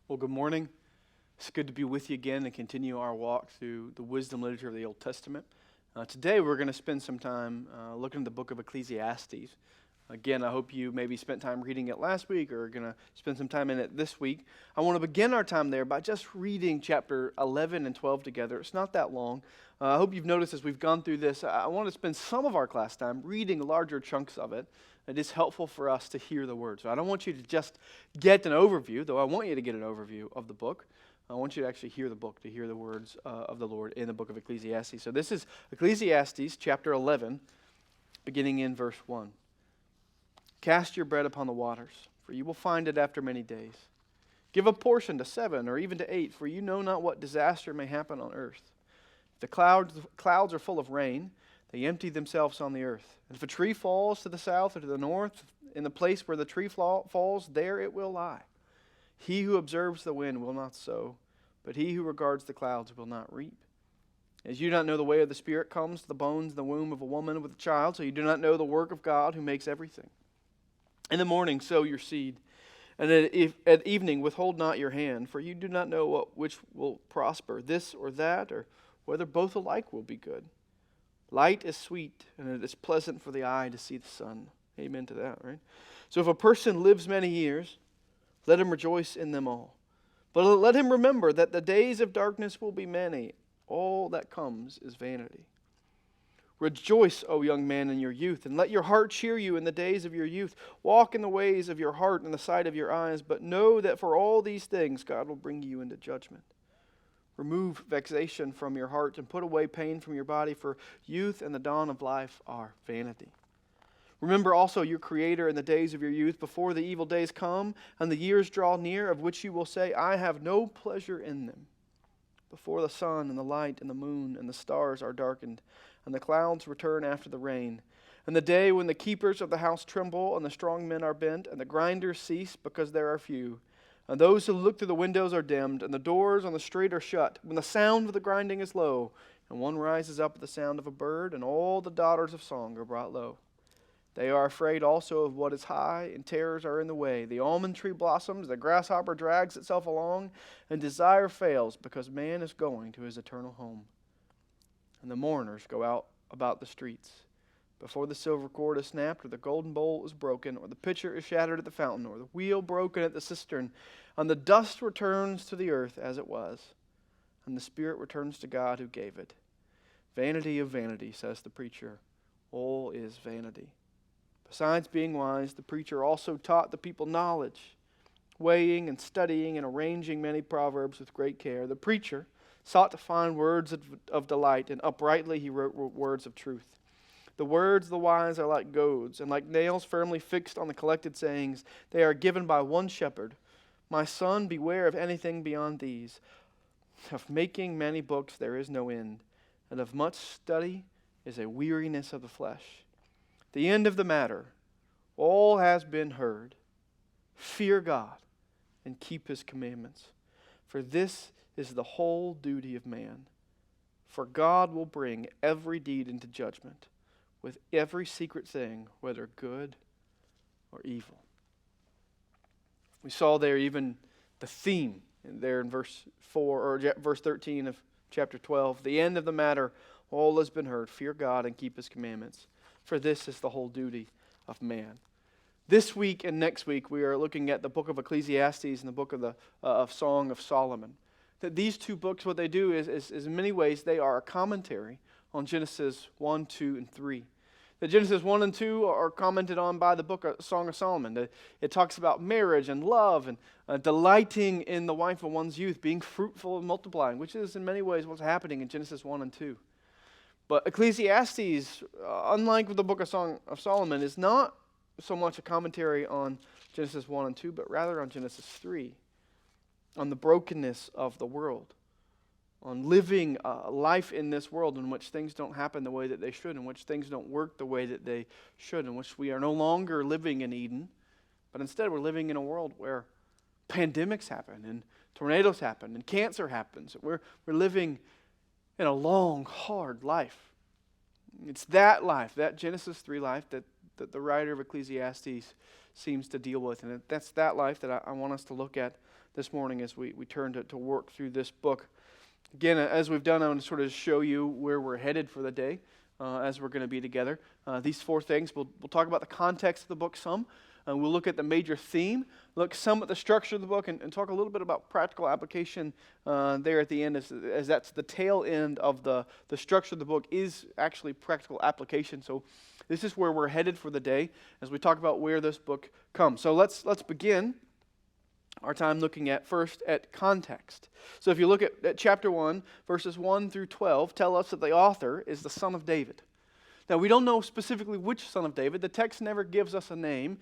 Well, good morning. It's good to be with you again and continue our walk through the wisdom literature of the Old Testament. Today we're going to spend some time looking at the book of Ecclesiastes. Again, I hope you maybe spent time reading it last week or are going to spend some time in it this week. I want to begin our time there by just reading chapter 11 and 12 together. It's not that long. I hope you've noticed as we've gone through this, I want to spend some of our class time reading larger chunks of it. It is helpful for us to hear the word. So I don't want you to just get an overview, though I want you to get an overview of the book. I want you to actually hear the book, to hear the words of the Lord in the book of Ecclesiastes. So this is Ecclesiastes chapter 11, beginning in verse 1. Cast your bread upon the waters, for you will find it after many days. Give a portion to 7 or even to 8, for you know not what disaster may happen on earth. If the clouds are full of rain, they empty themselves on the earth. And if a tree falls to the south or to the north, in the place where the tree falls, there it will lie. He who observes the wind will not sow, but he who regards the clouds will not reap. As you do not know the way of the Spirit comes to the bones in the womb of a woman with a child, so you do not know the work of God who makes everything. In the morning sow your seed, and at evening withhold not your hand, for you do not know which will prosper, this or that, or whether both alike will be good. Light is sweet, and it is pleasant for the eye to see the sun. Amen to that, right? So if a person lives many years, let him rejoice in them all. But let him remember that the days of darkness will be many. All that comes is vanity. Rejoice, O young man, in your youth, and let your heart cheer you in the days of your youth. Walk in the ways of your heart and the sight of your eyes, but know that for all these things God will bring you into judgment. Remove vexation from your heart and put away pain from your body, for youth and the dawn of life are vanity. Remember also your Creator in the days of your youth, before the evil days come and the years draw near, of which you will say, I have no pleasure in them. Before the sun and the light and the moon and the stars are darkened, and the clouds return after the rain, and the day when the keepers of the house tremble, and the strong men are bent, and the grinders cease because there are few, and those who look through the windows are dimmed, and the doors on the street are shut, when the sound of the grinding is low, and one rises up at the sound of a bird, and all the daughters of song are brought low. They are afraid also of what is high, and terrors are in the way. The almond tree blossoms, the grasshopper drags itself along, and desire fails, because man is going to his eternal home. And the mourners go out about the streets. Before the silver cord is snapped, or the golden bowl is broken, or the pitcher is shattered at the fountain, or the wheel broken at the cistern, and the dust returns to the earth as it was, and the spirit returns to God who gave it. Vanity of vanity, says the preacher. All is vanity. Besides being wise, the preacher also taught the people knowledge, weighing and studying and arranging many proverbs with great care. The preacher sought to find words of delight, and uprightly he wrote words of truth. The words of the wise are like goads, and like nails firmly fixed on the collected sayings. They are given by one shepherd. My son, beware of anything beyond these. Of making many books there is no end, and of much study is a weariness of the flesh. The end of the matter, all has been heard. Fear God and keep his commandments, for this is the whole duty of man. For God will bring every deed into judgment, with every secret thing, whether good or evil. We saw there even the theme there in verse 4 or verse 13 of chapter 12. The end of the matter, all has been heard. Fear God and keep his commandments, for this is the whole duty of man. This week and next week we are looking at the book of Ecclesiastes and the book of Song of Solomon. That these two books, what they do is in many ways they are a commentary on Genesis 1, 2, and 3. The Genesis 1 and 2 are commented on by the book of Song of Solomon. It talks about marriage and love and delighting in the wife of one's youth, being fruitful and multiplying, which is in many ways what's happening in Genesis 1 and 2. But Ecclesiastes, unlike the book of Song of Solomon, is not so much a commentary on Genesis 1 and 2, but rather on Genesis 3, on the brokenness of the world, on living a life in this world in which things don't happen the way that they should, in which things don't work the way that they should, in which we are no longer living in Eden, but instead we're living in a world where pandemics happen, and tornadoes happen, and cancer happens. We're living in a long, hard life. It's that life, that Genesis 3 life, that the writer of Ecclesiastes seems to deal with. And that's that life that I want us to look at this morning as we turn to work through this book. Again, as we've done, I want to sort of show you where we're headed for the day as we're going to be together. These four things, we'll talk about the context of the book some. We'll look at the major theme, look some at the structure of the book, and talk a little bit about practical application there at the end, as that's the tail end of the structure of the book is actually practical application. So this is where we're headed for the day as we talk about where this book comes. So let's begin our time looking at first at context. So if you look at chapter 1, verses 1 through 12, tell us that the author is the son of David. Now we don't know specifically which son of David. The text never gives us a name.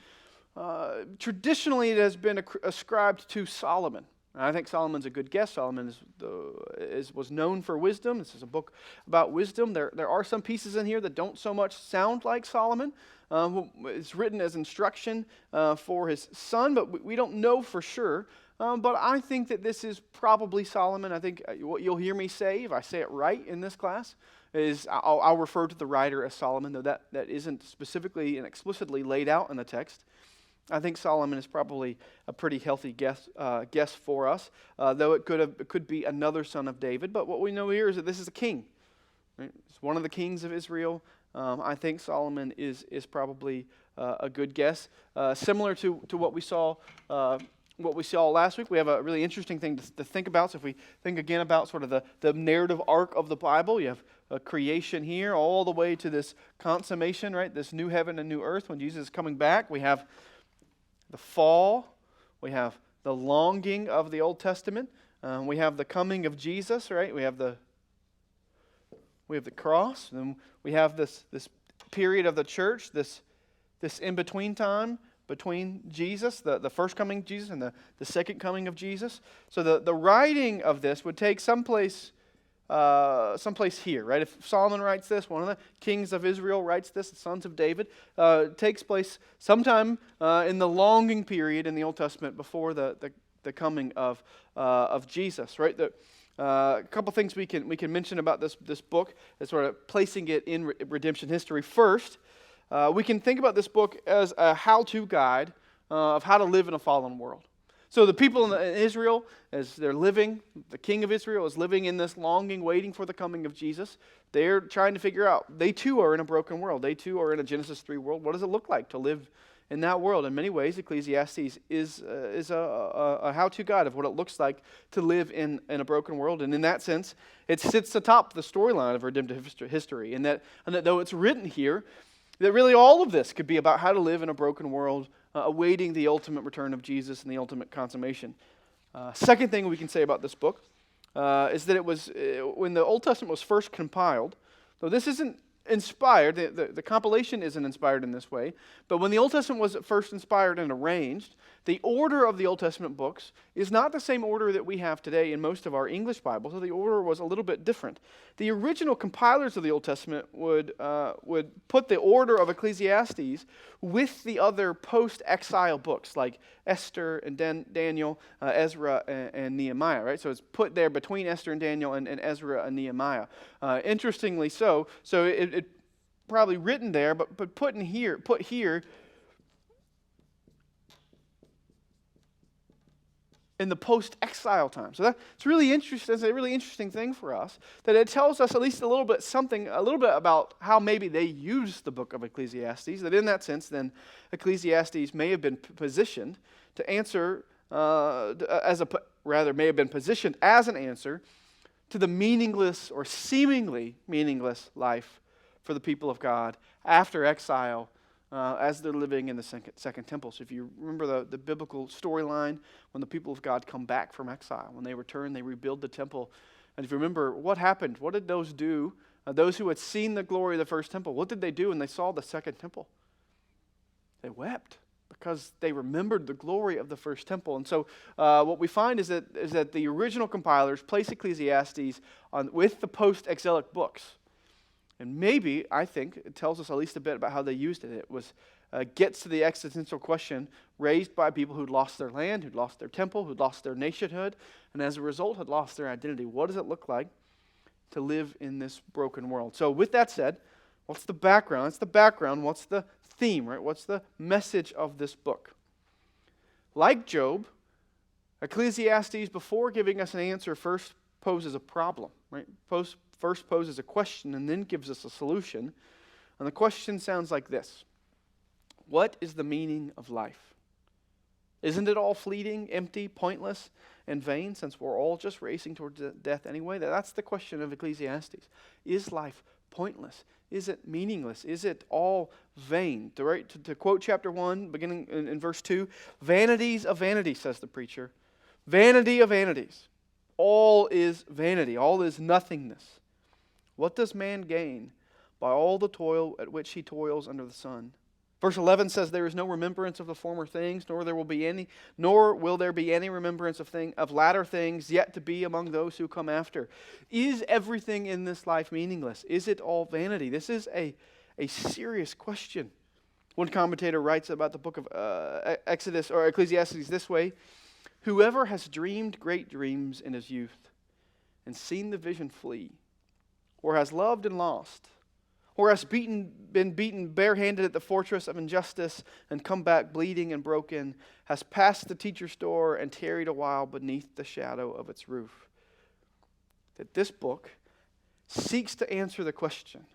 Traditionally, it has been ascribed to Solomon. And I think Solomon's a good guess. Solomon was known for wisdom. This is a book about wisdom. There are some pieces in here that don't so much sound like Solomon. It's written as instruction for his son, but we don't know for sure. But I think that this is probably Solomon. I think what you'll hear me say, if I say it right in this class, is I'll refer to the writer as Solomon, though that isn't specifically and explicitly laid out in the text. I think Solomon is probably a pretty healthy guess for us, though it could be another son of David. But what we know here is that this is a king. Right? It's one of the kings of Israel. I think Solomon is probably a good guess. Similar to what we saw last week, we have a really interesting thing to think about. So if we think again about sort of the narrative arc of the Bible, you have a creation here all the way to this consummation, right? This new heaven and new earth when Jesus is coming back. We have the fall, we have the longing of the Old Testament, we have the coming of Jesus, right? We have the cross, and we have this period of the church, this in-between time between Jesus, the first coming of Jesus and the second coming of Jesus. So the writing of this would take someplace here, right? If Solomon writes this, one of the kings of Israel writes this, the sons of David, it takes place sometime in the longing period in the Old Testament before the coming of Jesus, right? A couple things we can mention about this book as sort of placing it in redemption history. First, we can think about this book as a how-to guide of how to live in a fallen world. So the people in Israel, as they're living, the king of Israel is living in this longing, waiting for the coming of Jesus. They're trying to figure out, they too are in a broken world. They too are in a Genesis 3 world. What does it look like to live in that world? In many ways, Ecclesiastes is a how-to guide of what it looks like to live in a broken world. And in that sense, it sits atop the storyline of redemptive history. And that though it's written here, that really all of this could be about how to live in a broken world, awaiting the ultimate return of Jesus and the ultimate consummation. Second thing we can say about this book is that it was, when the Old Testament was first compiled, though this isn't inspired, the compilation isn't inspired in this way, but when the Old Testament was first inspired and arranged, the order of the Old Testament books is not the same order that we have today in most of our English Bibles, so the order was a little bit different. The original compilers of the Old Testament would put the order of Ecclesiastes with the other post-exile books like Esther and Daniel, Ezra and Nehemiah, right? So it's put there between Esther and Daniel and Ezra and Nehemiah. Interestingly so it probably written there, but put here in the post-exile time. So that's really interesting. That's a really interesting thing for us, that it tells us at least a little bit about how maybe they used the book of Ecclesiastes, that in that sense, then, Ecclesiastes may have been positioned to answer, may have been positioned as an answer to the meaningless or seemingly meaningless life for the people of God after exile, as they're living in the second temple. So if you remember the biblical storyline, when the people of God come back from exile, when they return, they rebuild the temple. And if you remember what happened, what did those do? Those who had seen the glory of the first temple, what did they do when they saw the second temple? They wept because they remembered the glory of the first temple. And so what we find is that the original compilers place Ecclesiastes with the post-exilic books. And maybe, I think, it tells us at least a bit about how they used it. It was gets to the existential question raised by people who'd lost their land, who'd lost their temple, who'd lost their nationhood, and as a result had lost their identity. What does it look like to live in this broken world? So with that said, what's the background? What's the theme, right? What's the message of this book? Like Job, Ecclesiastes, before giving us an answer, first poses a problem, right? First poses a question and then gives us a solution. And the question sounds like this: what is the meaning of life? Isn't it all fleeting, empty, pointless, and vain, since we're all just racing towards death anyway? That's the question of Ecclesiastes. Is life pointless? Is it meaningless? Is it all vain? To quote chapter 1, beginning in verse 2, "Vanities of vanity," says the preacher. "Vanity of vanities. All is vanity. All is nothingness. What does man gain by all the toil at which he toils under the sun?" Verse 11 says, "There is no remembrance of the former things, nor will there be any remembrance of latter things yet to be among those who come after." Is everything in this life meaningless? Is it all vanity? This is a serious question. One commentator writes about the book of Ecclesiastes this way: "Whoever has dreamed great dreams in his youth and seen the vision flee, or has loved and lost, or has been beaten barehanded at the fortress of injustice and come back bleeding and broken, has passed the teacher's door and tarried a while beneath the shadow of its roof." That this book seeks to answer the question,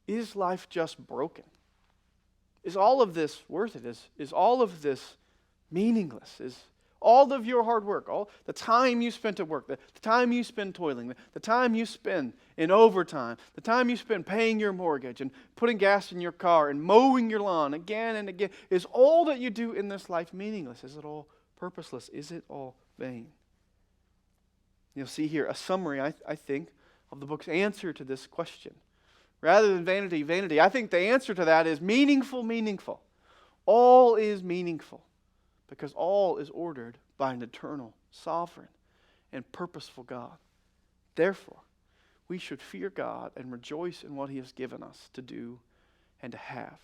is life just broken? Is all of this worth it? Is all of this meaningless? Is all of your hard work, all the time you spent at work, the time you spend toiling, the time you spend in overtime, the time you spend paying your mortgage and putting gas in your car and mowing your lawn again and again, is all that you do in this life meaningless? Is it all purposeless? Is it all vain? You'll see here a summary, I think, of the book's answer to this question. Rather than vanity, vanity, I think the answer to that is meaningful, meaningful. All is meaningful, because all is ordered by an eternal, sovereign, and purposeful God. Therefore, we should fear God and rejoice in what He has given us to do and to have.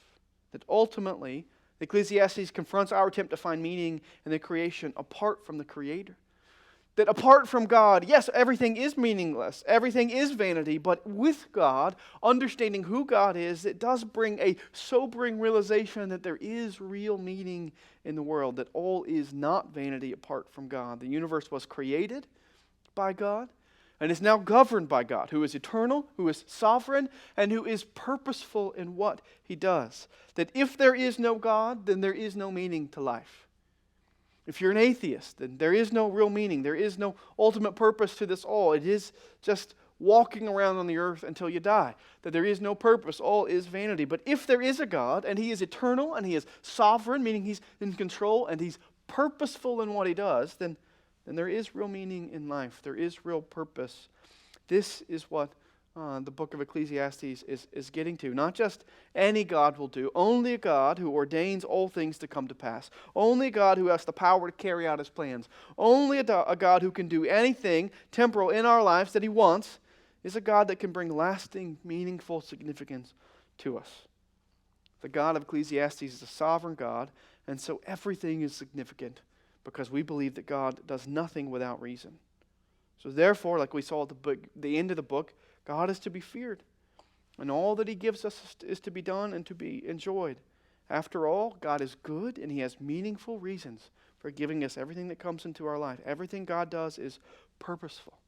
That ultimately, Ecclesiastes confronts our attempt to find meaning in the creation apart from the Creator. That apart from God, yes, everything is meaningless, everything is vanity, but with God, understanding who God is, it does bring a sobering realization that there is real meaning in the world, that all is not vanity apart from God. The universe was created by God and is now governed by God, who is eternal, who is sovereign, and who is purposeful in what He does. That if there is no God, then there is no meaning to life. If you're an atheist, then there is no real meaning. There is no ultimate purpose to this all. It is just walking around on the earth until you die. That there is no purpose. All is vanity. But if there is a God, and He is eternal, and He is sovereign, meaning He's in control, and He's purposeful in what He does, then there is real meaning in life. There is real purpose. This is what the book of Ecclesiastes is getting to. Not just any God will do, only a God who ordains all things to come to pass. Only a God who has the power to carry out His plans. Only a God who can do anything temporal in our lives that He wants is a God that can bring lasting, meaningful significance to us. The God of Ecclesiastes is a sovereign God, and so everything is significant because we believe that God does nothing without reason. So therefore, like we saw at the end of the book, God is to be feared, and all that He gives us is to be done and to be enjoyed. After all, God is good, and He has meaningful reasons for giving us everything that comes into our life. Everything God does is purposeful.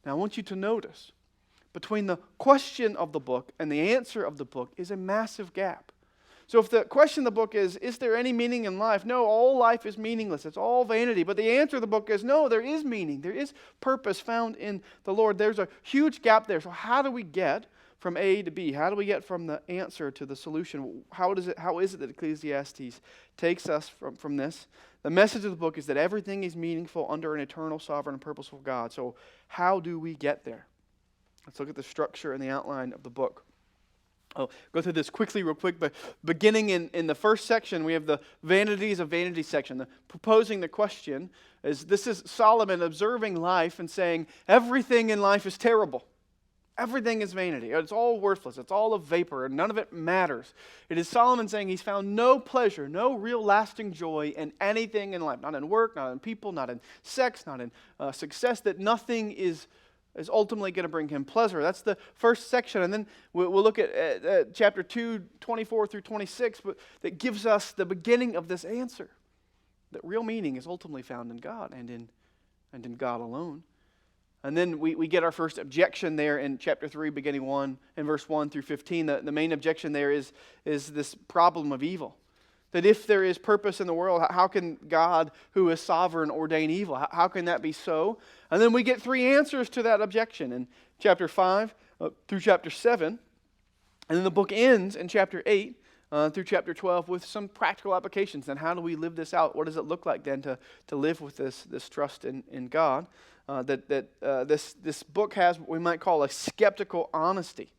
Now, I want you to notice, between the question of the book and the answer of the book is a massive gap. So if the question of the book is there any meaning in life? No, all life is meaningless. It's all vanity. But the answer of the book is, no, there is meaning. There is purpose found in the Lord. There's a huge gap there. So how do we get from A to B? How do we get from the answer to the solution? How is it that Ecclesiastes takes us from this? The message of the book is that everything is meaningful under an eternal, sovereign, and purposeful God. So how do we get there? Let's look at the structure and the outline of the book. I'll go through this quickly, real quick, but beginning in the first section, we have the vanities of vanity section. The proposing the question this is Solomon observing life and saying, everything in life is terrible. Everything is vanity. It's all worthless. It's all a vapor, and none of it matters. It is Solomon saying he's found no pleasure, no real lasting joy in anything in life. Not in work, not in people, not in sex, not in success, that nothing is is ultimately going to bring him pleasure. That's the first section. And then we'll look at chapter 2, 24 through 26, but that gives us the beginning of this answer. That real meaning is ultimately found in God and in God alone. And then we get our first objection there in chapter 3, beginning 1, and verse 1 through 15. The main objection there is this problem of evil. That if there is purpose in the world, how can God, who is sovereign, ordain evil? How can that be so? And then we get three answers to that objection in chapter 5 through chapter 7. And then the book ends in chapter 8 through chapter 12 with some practical applications. And how do we live this out? What does it look like then to live with this trust in God? This book has what we might call a skeptical honesty.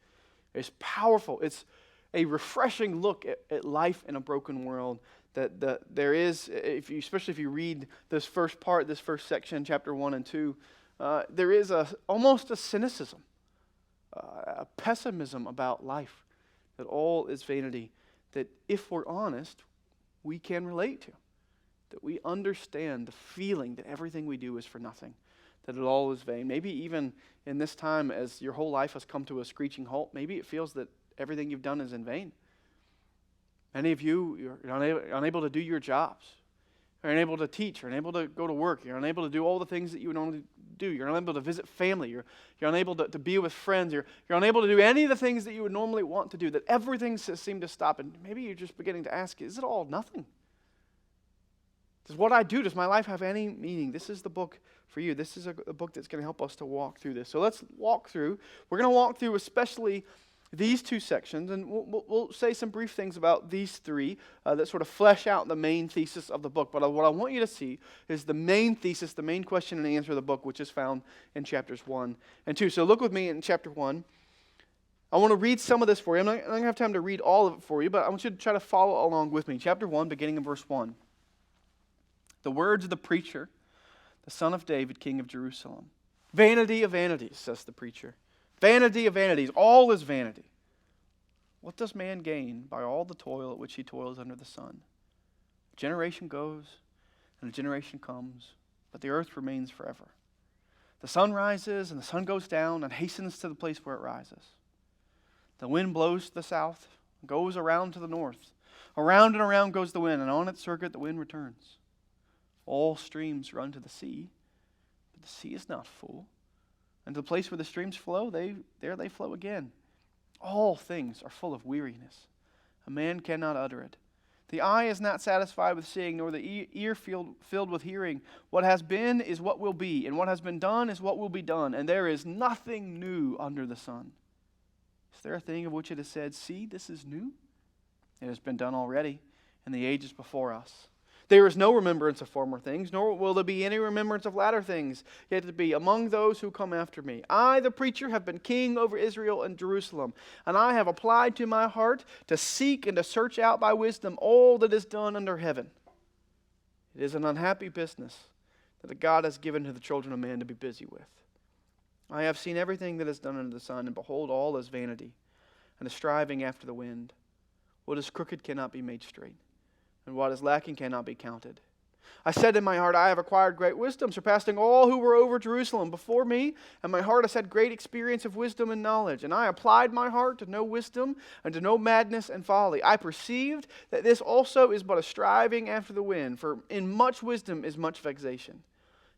It's powerful. It's a refreshing look at life in a broken world. That there is, especially if you read this first part, this first section, chapter 1 and 2, there is almost a cynicism, a pessimism about life, that all is vanity, that if we're honest, we can relate to, that we understand the feeling that everything we do is for nothing, that it all is vain. Maybe even in this time, as your whole life has come to a screeching halt, maybe it feels that everything you've done is in vain. Many of you, you're unable to do your jobs. You're unable to teach. You're unable to go to work. You're unable to do all the things that you would normally do. You're unable to visit family. You're unable to be with friends. You're unable to do any of the things that you would normally want to do. That everything seems to stop. And maybe you're just beginning to ask, is it all nothing? Does what I do, does my life have any meaning? This is the book for you. This is a book that's going to help us to walk through this. So let's walk through. We're going to walk through especially these two sections, and we'll say some brief things about these three that sort of flesh out the main thesis of the book. But what I want you to see is the main thesis, the main question and answer of the book, which is found in chapters 1 and 2. So look with me in chapter 1. I want to read some of this for you. I'm not going to have time to read all of it for you, but I want you to try to follow along with me. Chapter 1, beginning in verse 1. The words of the preacher, the son of David, king of Jerusalem. Vanity of vanities, says the preacher. Vanity of vanities, all is vanity. What does man gain by all the toil at which he toils under the sun? A generation goes, and a generation comes, but the earth remains forever. The sun rises, and the sun goes down, and hastens to the place where it rises. The wind blows to the south, and goes around to the north. Around and around goes the wind, and on its circuit the wind returns. All streams run to the sea, but the sea is not full. And to the place where the streams flow, there they flow again. All things are full of weariness. A man cannot utter it. The eye is not satisfied with seeing, nor the ear filled with hearing. What has been is what will be, and what has been done is what will be done. And there is nothing new under the sun. Is there a thing of which it is said, see, this is new? It has been done already, in the ages before us. There is no remembrance of former things, nor will there be any remembrance of latter things yet to be among those who come after me. I, the preacher, have been king over Israel and Jerusalem, and I have applied to my heart to seek and to search out by wisdom all that is done under heaven. It is an unhappy business that God has given to the children of man to be busy with. I have seen everything that is done under the sun, and behold, all is vanity, and a striving after the wind. What is crooked cannot be made straight, and what is lacking cannot be counted. I said in my heart, I have acquired great wisdom, surpassing all who were over Jerusalem before me, and my heart has had great experience of wisdom and knowledge. And I applied my heart to know wisdom and to know madness and folly. I perceived that this also is but a striving after the wind, for in much wisdom is much vexation.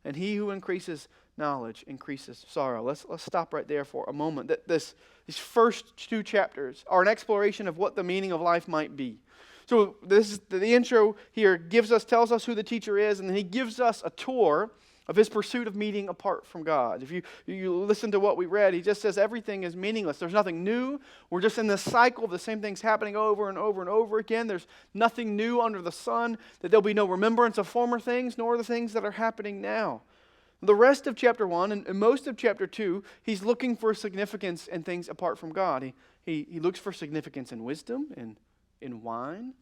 And he who increases knowledge increases sorrow. Let's stop right there for a moment. These first two chapters are an exploration of what the meaning of life might be. So this is the intro here tells us who the teacher is, and then he gives us a tour of his pursuit of meaning apart from God. If you listen to what we read, he just says everything is meaningless. There's nothing new. We're just in this cycle. The same thing's happening over and over and over again. There's nothing new under the sun, that there'll be no remembrance of former things, nor the things that are happening now. The rest of chapter 1 and most of chapter 2, he's looking for significance in things apart from God. He looks for significance in wisdom, in wine,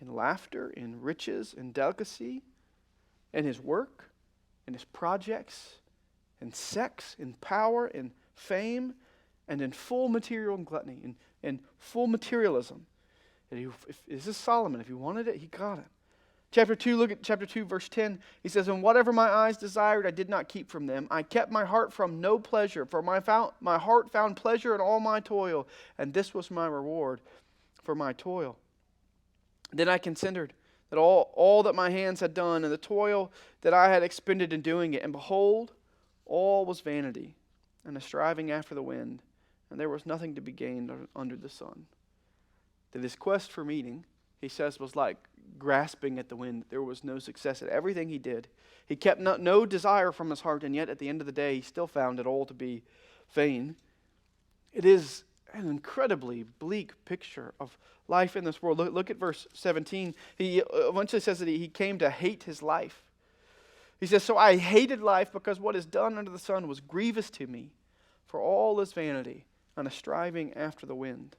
in laughter, in riches, in delicacy, in his work, in his projects, in sex, in power, in fame, and in full material and gluttony, in full materialism. This is Solomon. If he wanted it, he got it. Chapter 2, look at chapter 2, verse 10. He says, "And whatever my eyes desired, I did not keep from them. I kept my heart from no pleasure, for my heart found pleasure in all my toil, and this was my reward for my toil. Then I considered that all that my hands had done, and the toil that I had expended in doing it, and behold, all was vanity, and a striving after the wind, and there was nothing to be gained under the sun." That his quest for meaning, he says, was like grasping at the wind. There was no success at everything he did. He kept no desire from his heart, and yet at the end of the day, he still found it all to be vain. It is an incredibly bleak picture of life in this world. Look at verse 17. He eventually says that he came to hate his life. He says, "So I hated life because what is done under the sun was grievous to me, for all is vanity and a striving after the wind."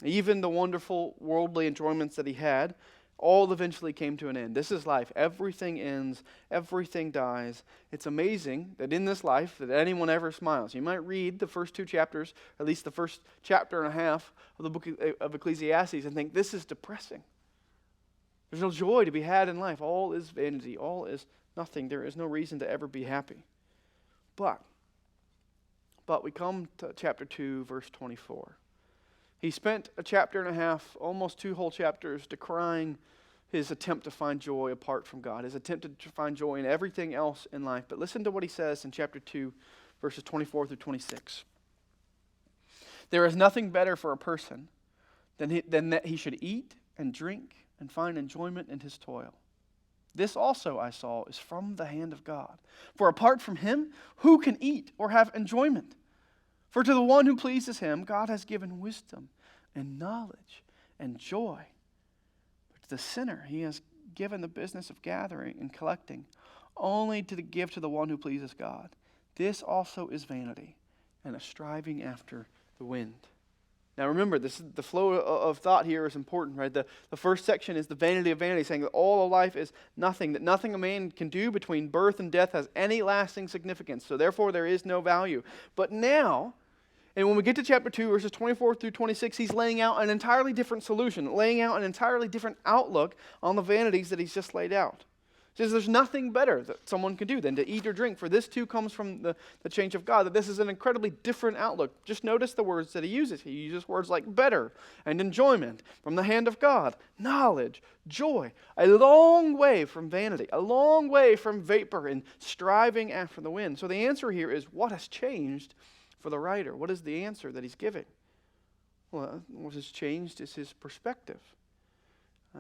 Even the wonderful worldly enjoyments that he had, all eventually came to an end. This is life. Everything ends. Everything dies. It's amazing that in this life that anyone ever smiles. You might read the first 2 chapters, at least the first chapter and a half of the book of Ecclesiastes, and think this is depressing. There's no joy to be had in life. All is vanity. All is nothing. There is no reason to ever be happy. But we come to chapter 2, verse 24. He spent a chapter and a half, almost 2 whole chapters, decrying his attempt to find joy apart from God, his attempt to find joy in everything else in life. But listen to what he says in chapter 2, verses 24 through 26. "There is nothing better for a person than that he should eat and drink and find enjoyment in his toil. This also I saw is from the hand of God. For apart from him, who can eat or have enjoyment? For to the one who pleases him, God has given wisdom and knowledge and joy. But to the sinner, he has given the business of gathering and collecting, only to give to the one who pleases God. This also is vanity and a striving after the wind." Now remember, this is the flow of thought here is important, right? The first section is the vanity of vanity, saying that all of life is nothing, that nothing a man can do between birth and death has any lasting significance, so therefore there is no value. But now, and when we get to chapter 2, verses 24 through 26, he's laying out an entirely different solution, laying out an entirely different outlook on the vanities that he's just laid out. He says there's nothing better that someone can do than to eat or drink, for this too comes from the change of God, that this is an incredibly different outlook. Just notice the words that he uses. He uses words like better and enjoyment, from the hand of God, knowledge, joy, a long way from vanity, a long way from vapor and striving after the wind. So the answer here is, what has changed for the writer? What is the answer that he's giving? Well, what has changed is his perspective.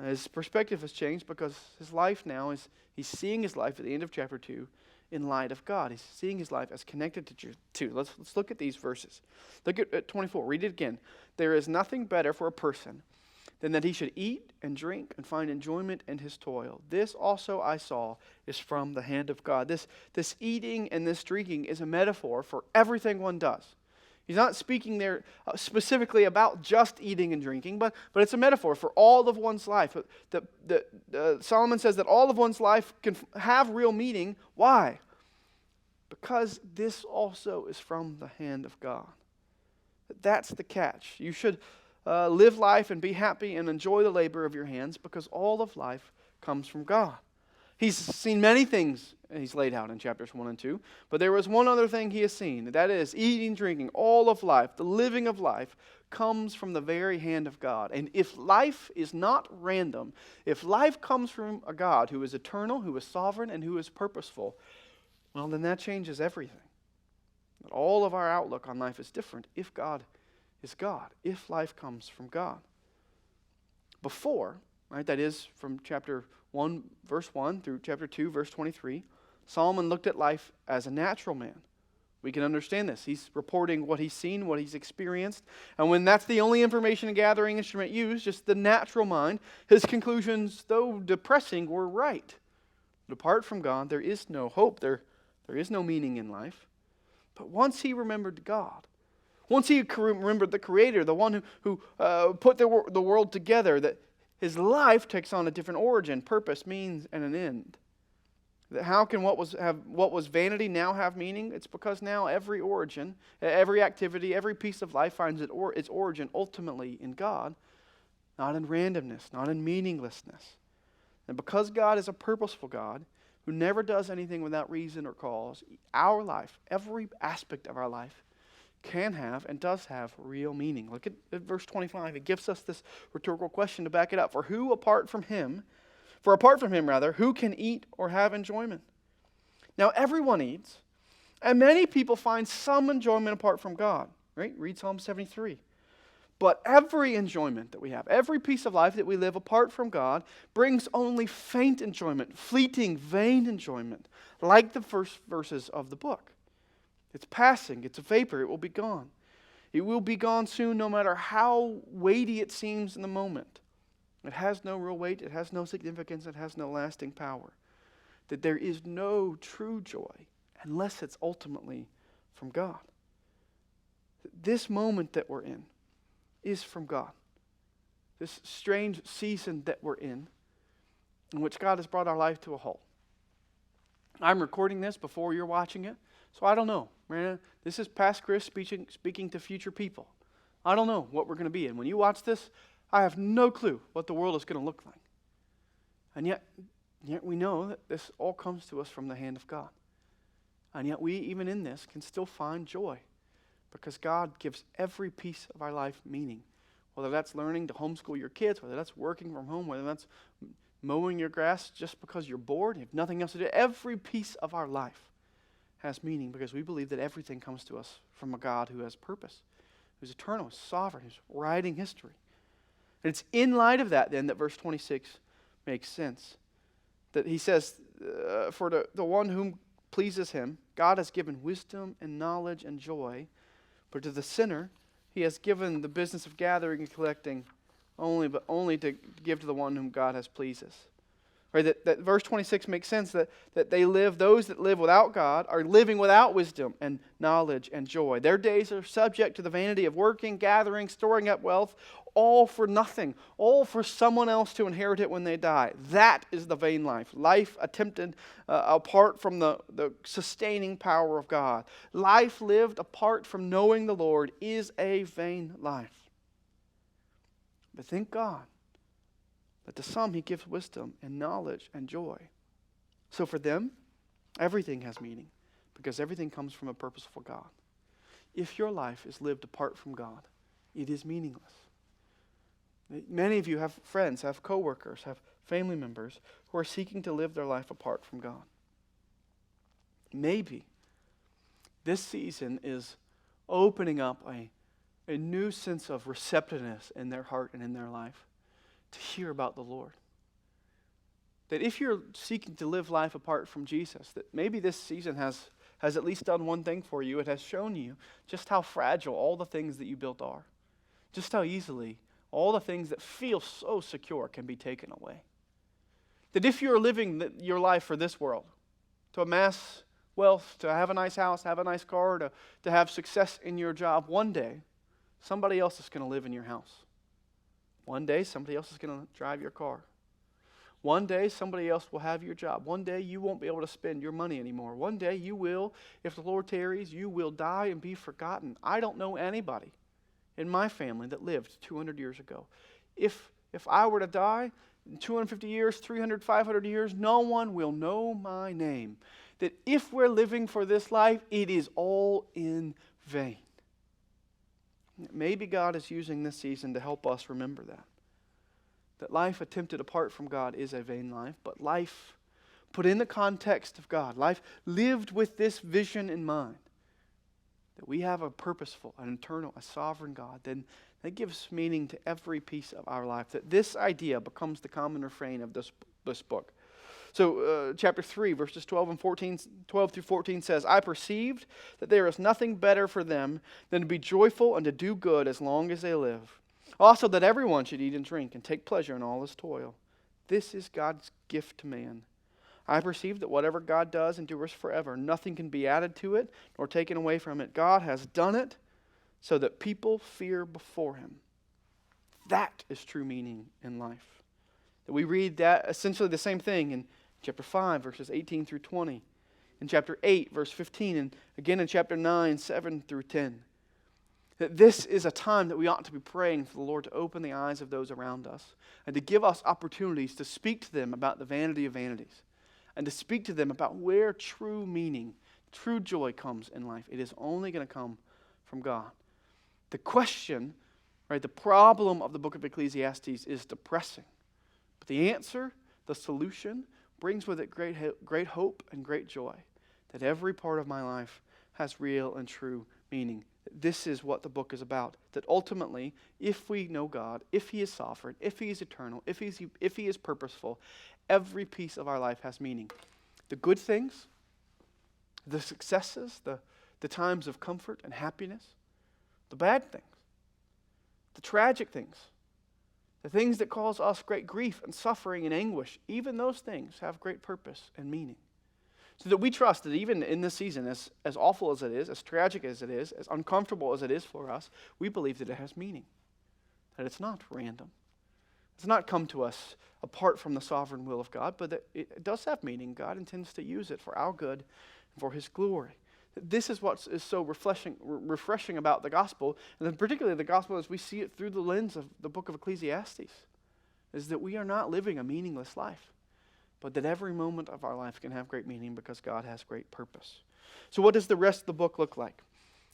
His perspective has changed because his life now is, he's seeing his life at the end of chapter 2 in light of God. He's seeing his life as connected to 2. Let's look at these verses. Look at 24. Read it again. "There is nothing better for a person than that he should eat and drink and find enjoyment in his toil. This also I saw is from the hand of God." This eating and this drinking is a metaphor for everything one does. He's not speaking there specifically about just eating and drinking, but it's a metaphor for all of one's life. Solomon says that all of one's life can have real meaning. Why? Because this also is from the hand of God. That's the catch. You should live life and be happy and enjoy the labor of your hands, because all of life comes from God. He's seen many things he's laid out in chapters 1 and 2, but there was one other thing he has seen, that is eating, drinking, all of life, the living of life, comes from the very hand of God. And if life is not random, if life comes from a God who is eternal, who is sovereign, and who is purposeful, well, then that changes everything. All of our outlook on life is different if God is God, if life comes from God. Before, right, that is from chapter 1, verse 1 through chapter 2, verse 23, Solomon looked at life as a natural man. We can understand this. He's reporting what he's seen, what he's experienced. And when that's the only information gathering instrument used, just the natural mind, his conclusions, though depressing, were right. But apart from God, there is no hope. There is no meaning in life. But once he remembered God, once he remembered the Creator, the one who put the world together, that his life takes on a different origin, purpose, means, and an end. That how can what was vanity now have meaning? It's because now every origin, every activity, every piece of life finds its origin ultimately in God, not in randomness, not in meaninglessness. And because God is a purposeful God who never does anything without reason or cause, our life, every aspect of our life, can have and does have real meaning. Look at verse 25. It gives us this rhetorical question to back it up. For apart from him, who can eat or have enjoyment? Now everyone eats, and many people find some enjoyment apart from God. Right? Read Psalm 73. But every enjoyment that we have, every piece of life that we live apart from God, brings only faint enjoyment, fleeting, vain enjoyment, like the first verses of the book. It's passing, it's a vapor, it will be gone. It will be gone soon, no matter how weighty it seems in the moment. It has no real weight, it has no significance, it has no lasting power. That there is no true joy unless it's ultimately from God. This moment that we're in is from God. This strange season that we're in which God has brought our life to a halt. I'm recording this before you're watching it, so I don't know. This is past Chris speaking to future people. I don't know what we're going to be in. When you watch this, I have no clue what the world is going to look like. And yet we know that this all comes to us from the hand of God. And yet we, even in this, can still find joy. Because God gives every piece of our life meaning. Whether that's learning to homeschool your kids, whether that's working from home, whether that's mowing your grass just because you're bored, you have nothing else to do. Every piece of our life has meaning because we believe that everything comes to us from a God who has purpose, who's eternal, who's sovereign, who's writing history. And it's in light of that then that verse 26 makes sense. That he says, for the one whom pleases him, God has given wisdom and knowledge and joy. But to the sinner, he has given the business of gathering and collecting only to give to the one whom God has pleases. Right? That verse 26 makes sense that those that live without God are living without wisdom and knowledge and joy. Their days are subject to the vanity of working, gathering, storing up wealth, all for nothing, all for someone else to inherit it when they die. That is the vain life. Life attempted apart from the sustaining power of God. Life lived apart from knowing the Lord is a vain life. But thank God that to some he gives wisdom and knowledge and joy. So for them, everything has meaning because everything comes from a purposeful God. If your life is lived apart from God, it is meaningless. Many of you have friends, have coworkers, have family members who are seeking to live their life apart from God. Maybe this season is opening up a new sense of receptiveness in their heart and in their life to hear about the Lord. That if you're seeking to live life apart from Jesus, that maybe this season has at least done one thing for you. It has shown you just how fragile all the things that you built are. Just how easily all the things that feel so secure can be taken away. That if you're living your life for this world, to amass wealth, to have a nice house, have a nice car, to have success in your job, one day somebody else is going to live in your house. One day somebody else is going to drive your car. One day somebody else will have your job. One day you won't be able to spend your money anymore. One day you will, if the Lord tarries, you will die and be forgotten. I don't know anybody in my family that lived 200 years ago. If I were to die in 250 years, 300, 500 years, no one will know my name. That if we're living for this life, it is all in vain. Maybe God is using this season to help us remember that. That life attempted apart from God is a vain life, but life put in the context of God, life lived with this vision in mind, that we have a purposeful, an eternal, a sovereign God, then that gives meaning to every piece of our life. That this idea becomes the common refrain of this book. So chapter 3, verses 12 through 14 says, I perceived that there is nothing better for them than to be joyful and to do good as long as they live. Also that everyone should eat and drink and take pleasure in all his toil. This is God's gift to man. I perceive that whatever God does endures forever. Nothing can be added to it nor taken away from it. God has done it so that people fear before him. That is true meaning in life. That we read that essentially the same thing in chapter 5, verses 18 through 20. In chapter 8, verse 15. And again in chapter 9, 7 through 10. That this is a time that we ought to be praying for the Lord to open the eyes of those around us and to give us opportunities to speak to them about the vanity of vanities and to speak to them about where true meaning, true joy comes in life. It is only going to come from God. The question, right, the problem of the book of Ecclesiastes is depressing. But the answer, the solution, brings with it great hope and great joy that every part of my life has real and true meaning. This is what the book is about. That ultimately, if we know God, if He is sovereign, if He is eternal, if He is purposeful, every piece of our life has meaning. The good things, the successes, the times of comfort and happiness, the bad things, the tragic things, the things that cause us great grief and suffering and anguish, even those things have great purpose and meaning. So that we trust that even in this season, as awful as it is, as tragic as it is, as uncomfortable as it is for us, we believe that it has meaning. That it's not random. It's not come to us apart from the sovereign will of God, but that it does have meaning. God intends to use it for our good and for His glory. This is what is so refreshing about the gospel, and then particularly the gospel as we see it through the lens of the book of Ecclesiastes, is that we are not living a meaningless life, but that every moment of our life can have great meaning because God has great purpose. So what does the rest of the book look like?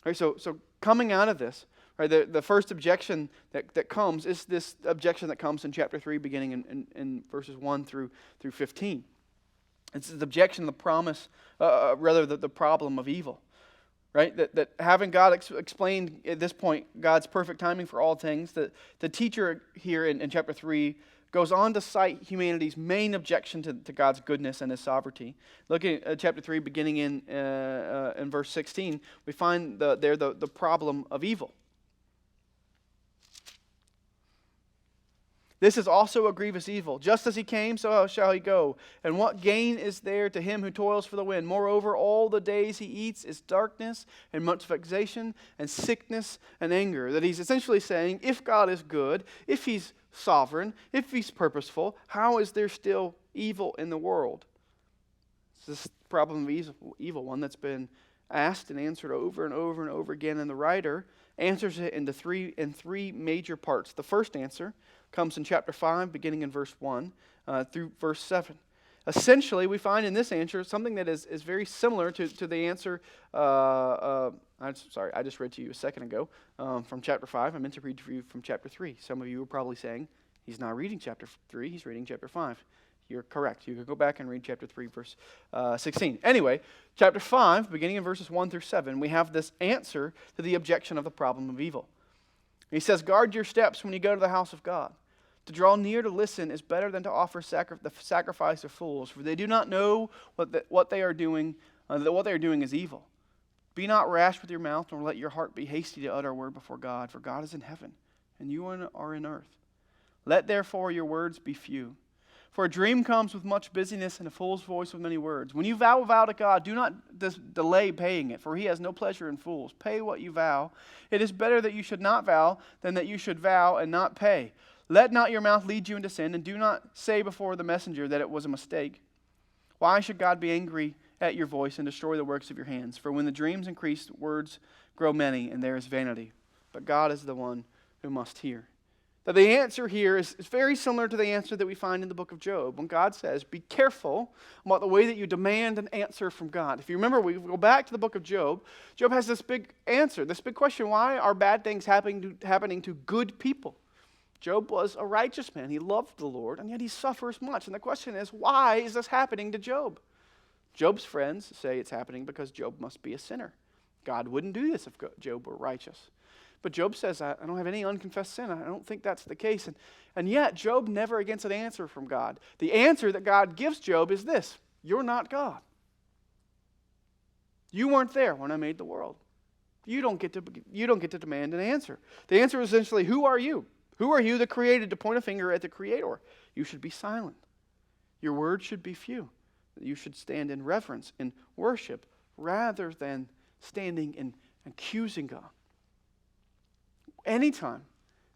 All right, so coming out of this, right, the first objection that comes is this objection that comes in chapter 3, beginning in verses 1 through 15. It's the objection, the promise, the problem of evil. Right? That having God explained at this point God's perfect timing for all things, that the teacher here in chapter 3 goes on to cite humanity's main objection to God's goodness and His sovereignty. Looking at chapter 3, beginning in verse 16, we find the problem of evil. This is also a grievous evil. Just as he came, so shall he go. And what gain is there to him who toils for the wind? Moreover, all the days he eats is darkness and much vexation and sickness and anger. That he's essentially saying, if God is good, if He's sovereign, if He's purposeful, how is there still evil in the world? It's this problem of evil, one that's been asked and answered over and over and over again. And the writer answers it in three major parts. The first answer comes in chapter 5, beginning in verse 1 through verse 7. Essentially, we find in this answer something that is very similar to the answer, I just read to you a second ago from chapter 5. I meant to read to you from chapter 3. Some of you are probably saying, he's not reading chapter 3, he's reading chapter 5. You're correct. You can go back and read chapter 3, verse 16. Anyway, chapter 5, beginning in verses 1 through 7, we have this answer to the objection of the problem of evil. He says, guard your steps when you go to the house of God. To draw near to listen is better than to offer the sacrifice of fools, for they do not know what they are doing, that what they are doing is evil. Be not rash with your mouth, nor let your heart be hasty to utter a word before God, for God is in heaven, and you are in earth. Let therefore your words be few. For a dream comes with much busyness, and a fool's voice with many words. When you vow a vow to God, do not delay paying it, for He has no pleasure in fools. Pay what you vow. It is better that you should not vow than that you should vow and not pay. Let not your mouth lead you into sin, and do not say before the messenger that it was a mistake. Why should God be angry at your voice and destroy the works of your hands? For when the dreams increase, words grow many, and there is vanity. But God is the one who must hear. Now, the answer here is very similar to the answer that we find in the book of Job, when God says, be careful about the way that you demand an answer from God. If you remember, we go back to the book of Job. Job has this big answer, this big question: why are bad things happening to good people? Job was a righteous man. He loved the Lord, and yet he suffers much. And the question is, why is this happening to Job? Job's friends say it's happening because Job must be a sinner. God wouldn't do this if Job were righteous. But Job says, I don't have any unconfessed sin. I don't think that's the case. And yet, Job never gets an answer from God. The answer that God gives Job is this: you're not God. You weren't there when I made the world. You don't get to demand an answer. The answer is essentially, who are you? Who are you that created to point a finger at the Creator? You should be silent. Your words should be few. You should stand in reverence and worship rather than standing and accusing God. Anytime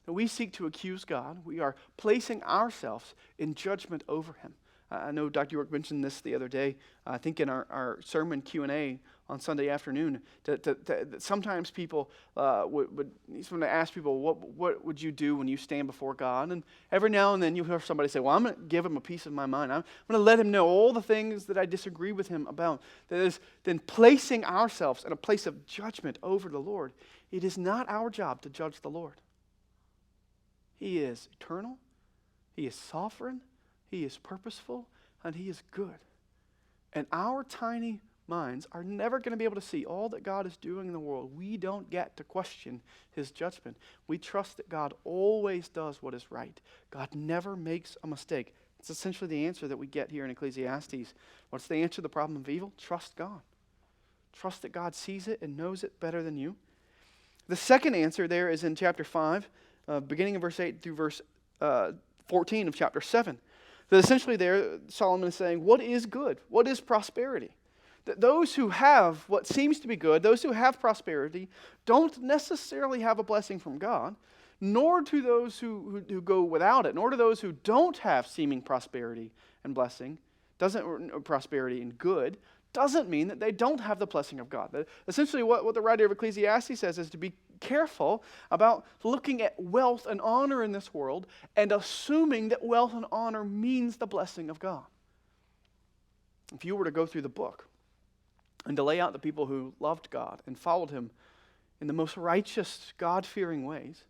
that we seek to accuse God, we are placing ourselves in judgment over Him. I know Dr. York mentioned this the other day, I think in our sermon Q&A on Sunday afternoon, that sometimes people he's going to ask people, what would you do when you stand before God? And every now and then you hear somebody say, well, I'm going to give him a piece of my mind. I'm going to let him know all the things that I disagree with him about. That is then placing ourselves in a place of judgment over the Lord. It is not our job to judge the Lord. He is eternal, He is sovereign, He is purposeful, and He is good. And our tiny minds are never going to be able to see all that God is doing in the world. We don't get to question His judgment. We trust that God always does what is right. God never makes a mistake. It's essentially the answer that we get here in Ecclesiastes. What's the answer to the problem of evil? Trust God. Trust that God sees it and knows it better than you. The second answer there is in chapter 5, beginning in verse 8 through verse 14 of chapter 7. That essentially there, Solomon is saying, what is good? What is prosperity? That those who have what seems to be good, those who have prosperity, don't necessarily have a blessing from God, nor do those who go without it, nor do those who don't have seeming prosperity and blessing, prosperity and good, doesn't mean that they don't have the blessing of God. That essentially what the writer of Ecclesiastes says is to be careful about looking at wealth and honor in this world and assuming that wealth and honor means the blessing of God. If you were to go through the book and to lay out the people who loved God and followed Him in the most righteous, God-fearing ways,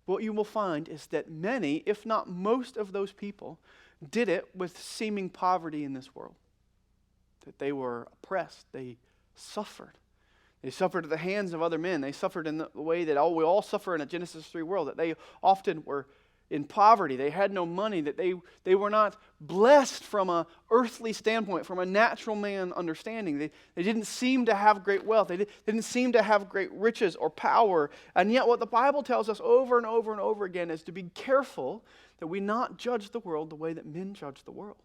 what you will find is that many, if not most of those people, did it with seeming poverty in this world. That they were oppressed, they suffered. They suffered at the hands of other men. They suffered in the way that we all suffer in a Genesis 3 world, that they often were in poverty. They had no money, that they were not blessed from an earthly standpoint, from a natural man understanding. They didn't seem to have great wealth. They didn't seem to have great riches or power. And yet what the Bible tells us over and over and over again is to be careful that we not judge the world the way that men judge the world.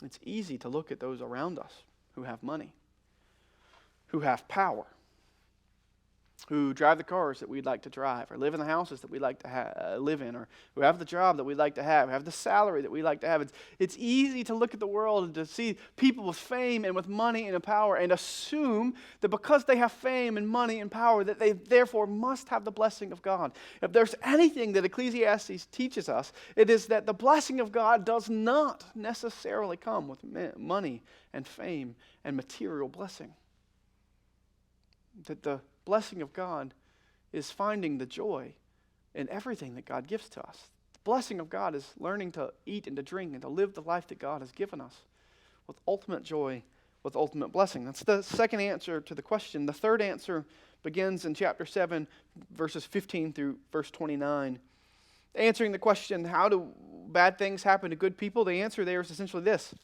It's easy to look at those around us who have money, who have power, who drive the cars that we'd like to drive, or live in the houses that we'd like to live in, or who have the job that we'd like to have the salary that we'd like to have. It's easy to look at the world and to see people with fame and with money and power and assume that because they have fame and money and power that they therefore must have the blessing of God. If there's anything that Ecclesiastes teaches us, it is that the blessing of God does not necessarily come with money and fame and material blessing. That the blessing of God is finding the joy in everything that God gives to us. The blessing of God is learning to eat and to drink and to live the life that God has given us with ultimate joy, with ultimate blessing. That's the second answer to the question. The third answer begins in chapter 7, verses 15 through verse 29. Answering the question, how do bad things happen to good people? The answer there is essentially this.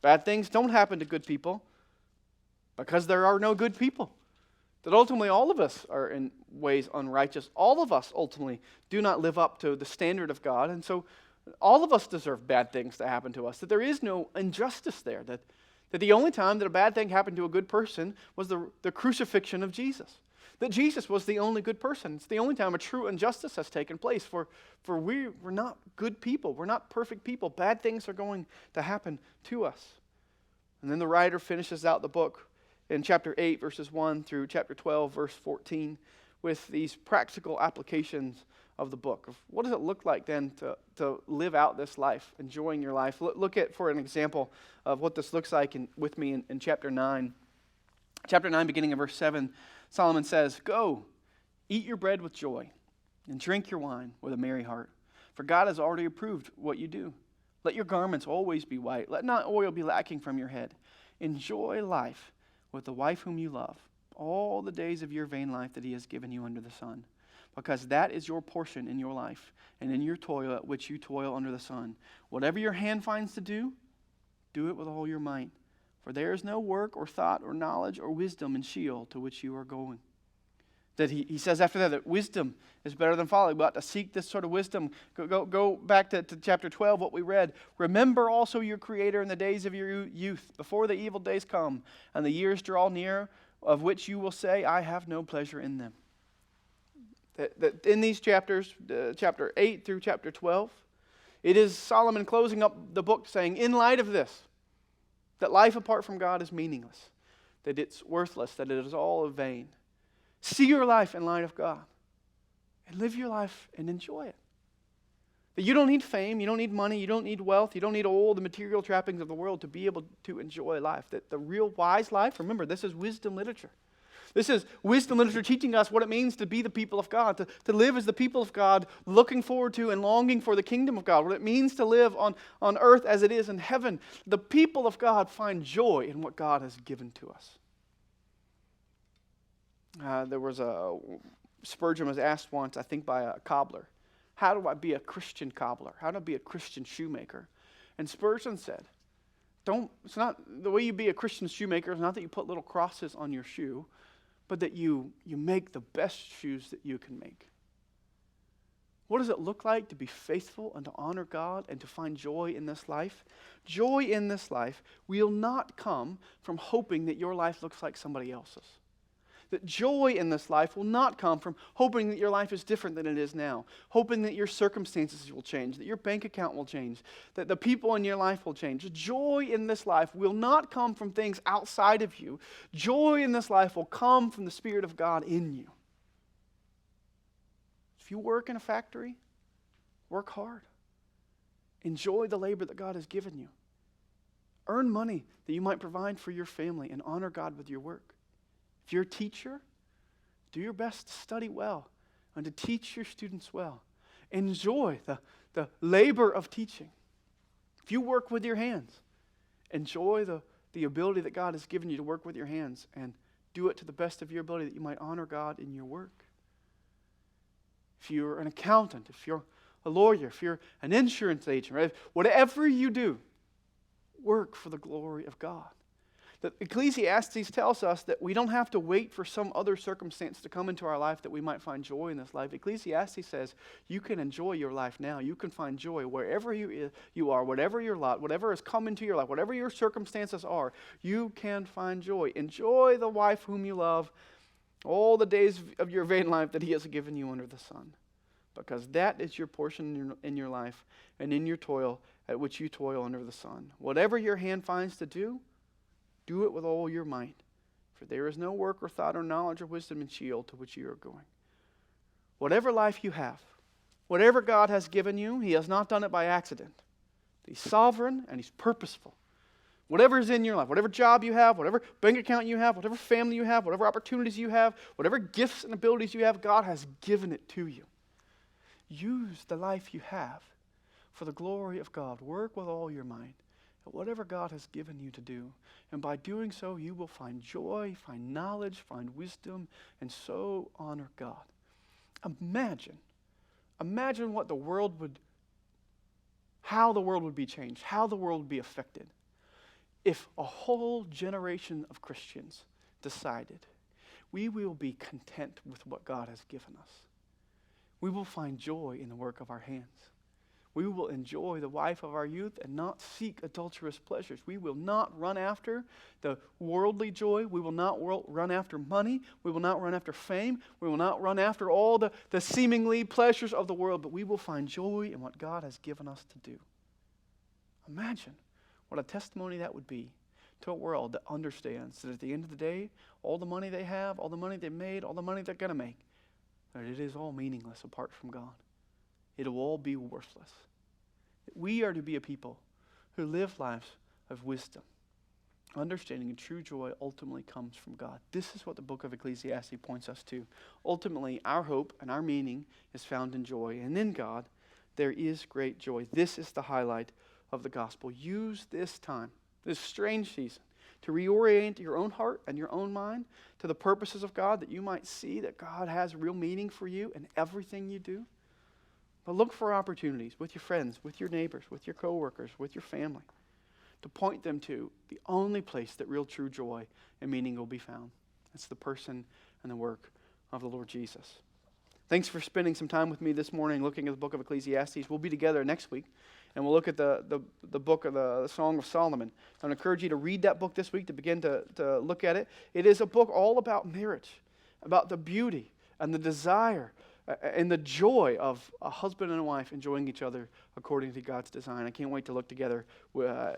Bad things don't happen to good people because there are no good people. That ultimately all of us are in ways unrighteous. All of us ultimately do not live up to the standard of God. And so all of us deserve bad things to happen to us. That there is no injustice there. That the only time that a bad thing happened to a good person was the crucifixion of Jesus. That Jesus was the only good person. It's the only time a true injustice has taken place. For we're not good people. We're not perfect people. Bad things are going to happen to us. And then the writer finishes out the book in chapter 8, verses 1 through chapter 12, verse 14, with these practical applications of the book. Of what does it look like then to live out this life, enjoying your life? Look at, for an example, of what this looks like with me in chapter 9. Chapter 9, beginning of verse 7, Solomon says, "Go, eat your bread with joy, and drink your wine with a merry heart, for God has already approved what you do. Let your garments always be white. Let not oil be lacking from your head. Enjoy life with the wife whom you love, all the days of your vain life that He has given you under the sun. Because that is your portion in your life, and in your toil at which you toil under the sun. Whatever your hand finds to do, do it with all your might. For there is no work or thought or knowledge or wisdom in Sheol to which you are going." That he says after that wisdom is better than folly. We ought to seek this sort of wisdom. Go back to chapter 12, what we read. "Remember also your Creator in the days of your youth, before the evil days come, and the years draw near, of which you will say, I have no pleasure in them." That in these chapters, chapter 8 through chapter 12, It is Solomon closing up the book saying, in light of this, that life apart from God is meaningless, that it's worthless, that it is all in vain. See your life in light of God and live your life and enjoy it. That you don't need fame, you don't need money, you don't need wealth, you don't need all the material trappings of the world to be able to enjoy life. That the real wise life, remember, this is wisdom literature. This is wisdom literature teaching us what it means to be the people of God, to live as the people of God, looking forward to and longing for the kingdom of God, what it means to live on earth as it is in heaven. The people of God find joy in what God has given to us. Spurgeon was asked once, I think by a cobbler, how do I be a Christian cobbler? How do I be a Christian shoemaker? And Spurgeon said, it's not the way you be a Christian shoemaker is not that you put little crosses on your shoe, but that you make the best shoes that you can make. What does it look like to be faithful and to honor God and to find joy in this life? Joy in this life will not come from hoping that your life looks like somebody else's. That joy in this life will not come from hoping that your life is different than it is now, hoping that your circumstances will change, that your bank account will change, that the people in your life will change. Joy in this life will not come from things outside of you. Joy in this life will come from the Spirit of God in you. If you work in a factory, work hard. Enjoy the labor that God has given you. Earn money that you might provide for your family and honor God with your work. If you're a teacher, do your best to study well and to teach your students well. Enjoy the labor of teaching. If you work with your hands, enjoy the ability that God has given you to work with your hands and do it to the best of your ability that you might honor God in your work. If you're an accountant, if you're a lawyer, if you're an insurance agent, right? Whatever you do, work for the glory of God. The Ecclesiastes tells us that we don't have to wait for some other circumstance to come into our life that we might find joy in this life. Ecclesiastes says you can enjoy your life now. You can find joy wherever you are, whatever your lot, whatever has come into your life, whatever your circumstances are, you can find joy. Enjoy the wife whom you love all the days of your vain life that He has given you under the sun. Because that is your portion in your life and in your toil at which you toil under the sun. Whatever your hand finds to do, do it with all your might, for there is no work or thought or knowledge or wisdom in Sheol to which you are going. Whatever life you have, whatever God has given you, He has not done it by accident. He's sovereign and He's purposeful. Whatever is in your life, whatever job you have, whatever bank account you have, whatever family you have, whatever opportunities you have, whatever gifts and abilities you have, God has given it to you. Use the life you have for the glory of God. Work with all your might at whatever God has given you to do. And by doing so, you will find joy, find knowledge, find wisdom, and so honor God. Imagine what how the world would be changed, how the world would be affected if a whole generation of Christians decided we will be content with what God has given us. We will find joy in the work of our hands. We will enjoy the wife of our youth and not seek adulterous pleasures. We will not run after the worldly joy. We will not run after money. We will not run after fame. We will not run after all the seemingly pleasures of the world, but we will find joy in what God has given us to do. Imagine what a testimony that would be to a world that understands that at the end of the day, all the money they have, all the money they've made, all the money they're going to make, that it is all meaningless apart from God. It will all be worthless. We are to be a people who live lives of wisdom. Understanding and true joy ultimately comes from God. This is what the book of Ecclesiastes points us to. Ultimately, our hope and our meaning is found in joy. And in God, there is great joy. This is the highlight of the gospel. Use this time, this strange season, to reorient your own heart and your own mind to the purposes of God, that you might see that God has real meaning for you in everything you do. But look for opportunities with your friends, with your neighbors, with your coworkers, with your family, to point them to the only place that real true joy and meaning will be found. It's the person and the work of the Lord Jesus. Thanks for spending some time with me this morning looking at the book of Ecclesiastes. We'll be together next week, and we'll look at the book of the Song of Solomon. I would encourage you to read that book this week, to begin to look at it. It is a book all about marriage, about the beauty and the desire and the joy of a husband and a wife enjoying each other according to God's design. I can't wait to look together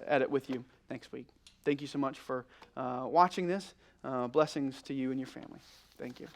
at it with you next week. Thank you so much for watching this. Blessings to you and your family. Thank you.